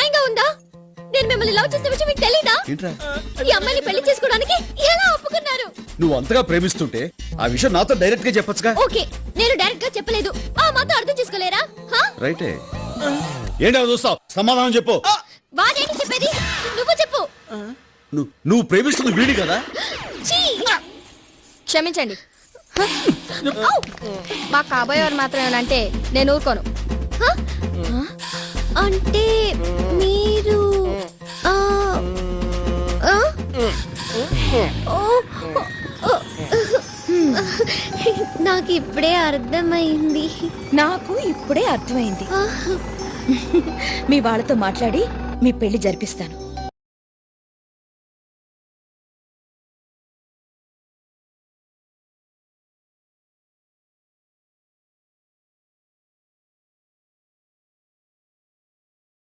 న్యాయంగా ఉందా? నేను మిమ్మల్ని లవ్ చేసే విషయం మీకు తెలీదా? ఏంట్రా ఈ అమ్మాయిని పెళ్లి చేసుకోవడానికి ఎలా ఒప్పుకున్నారు? నువ్వు అంతగా ప్రేమిస్తుంటే ఆ విషయం నాతో డైరెక్ట్ గా చెప్పొచ్చుగా. ఓకే, నేను డైరెక్ట్ గా చెప్పలేదు, ఆ మాత్రం అర్థం చేసుకోలేరా? రైటే. ఏంటో చూస్తావు, సమాధానం చెప్పు. వాడేంటి చెప్పేది? నువ్వు చెప్పు. నువ్వు ప్రేమిస్తుంది వీడి కదా. ఛీ! క్షమించండి, మా కాబోయేవారు మాత్రమేనంటే నేను ఊరుకోను. హ? అంటే మీరు ఆ, ఆ? నాకు ఇప్పుడే అర్థమైంది. నాకు ఇప్పుడే అర్థమైంది. మీ వాళ్ళతో మాట్లాడి మీ పెళ్లి జరిపిస్తాను.